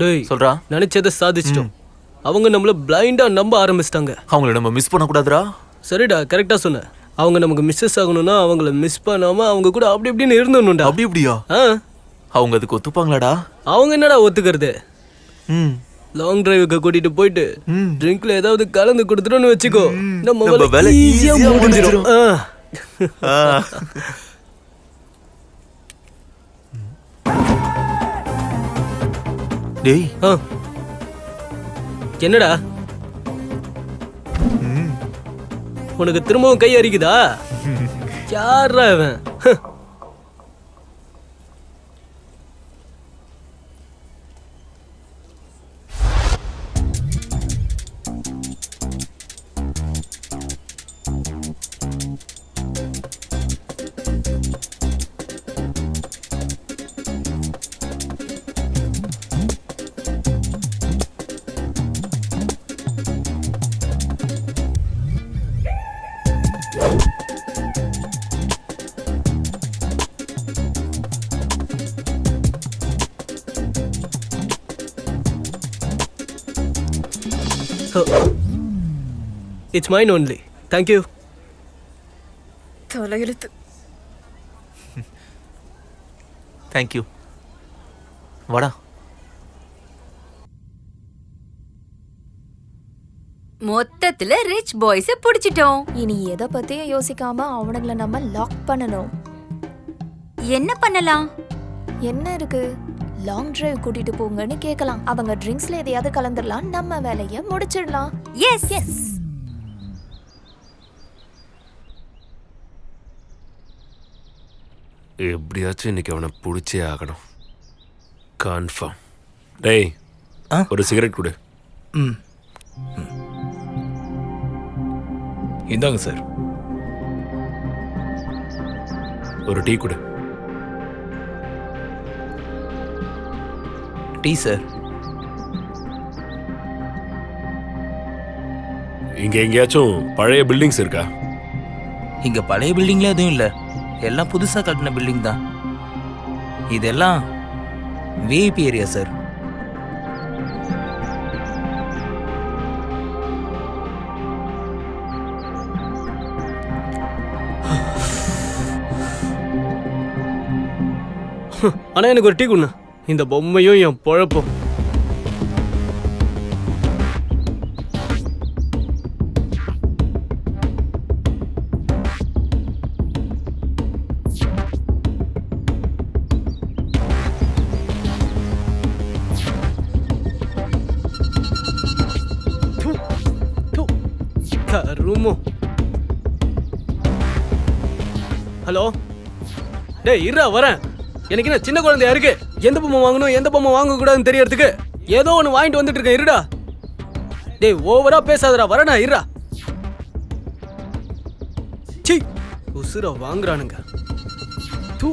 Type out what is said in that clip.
டேய் சொல்றா. நினைச்சதை சாதிச்சிட்டோம். அவங்க நம்மள பிளைண்டா நம்ப ஆரம்பிச்சிட்டாங்க. அவங்கள நம்ம மிஸ் பண்ணக்கூடாதுடா. சரிடா, கரெக்டா சொன்ன. அவங்க நமக்கு மிஸ்ஸஸ் ஆகணும்னா அவங்கள மிஸ் பண்ணாம அவங்க கூட அப்படி இப்படின்னு இருந்துடணும்டா. அப்படி இப்படியா? அவங்க அதுக்கு ஒத்துப்பாங்களாடா? அவங்க என்னடா ஒத்துக்கிறது? ம் லாங் டிரைவுக்கு கூட்டிட்டு போயிட்டு ட்ரிங்க்ல ஏதாவது கலந்து கொடுத்துட்டோம்னு வச்சுக்கோ, நம்ம வேலை ஈஸியா easy-ஆ முடிஞ்சிடும். டேய் என்னடா உனக்கு திரும்பவும் கை அரிக்குதா? யாரா இவன்? It's mine only. Thank you. தலையெழுத்து. தேங்க்யூ. வாடா. மொத்தத்துல ரிச் பாய்ஸ புடிச்சிட்டோம். இனி எதை பத்தியும் யோசிக்காம அவனுங்களை நம்ம லாக் பண்ணணும். என்ன பண்ணலாம்? என்ன இருக்கு, லாங் டிரைவ் கூட்டிட்டு போங்கன்னு கேட்கலாம். அவங்க ட்ரிங்க்ஸ்ல எதையாவது கலந்துடலாம், நம்ம வேலையை முடிச்சிடலாம். Yes yes. எப்படியாச்சும் இன்னைக்கு அவனை பிடிச்சே ஆகணும். கன்ஃபார்ம். டேய் ஒரு சிகரெட் கொடு. ம் இந்தாங்க சார். ஒரு டீ கொடு. Tea sir. இங்க எங்கேயாச்சும் பழைய பில்டிங்ஸ் இருக்கா? இங்க பழைய பில்டிங்ல எதுவும் இல்லை, எல்லாம் புதுசா கட்டின பில்டிங் தான். இதெல்லாம் விஐபி ஏரியா சார். ஆனா எனக்கு ஒரு டீ குண்ணா. இந்த பொம்மையும் என் பொழப்பும். கருமோ. ஹலோ டேய் இருடா வரேன். எனக்கு என்ன சின்ன குழந்தையா இருக்கு? எந்த பொம்மை வாங்கணும் எந்த பொம்மை வாங்க கூடாதுன்னு தெரியறதுக்கு ஏதோ ஒன்று வாங்கிட்டு வந்துட்டு இருக்கேன். இருடா. டேய் ஓவரா பேசாதடா, வரடா இருடா. சீ உசுர வாங்குறானுங்க. தூ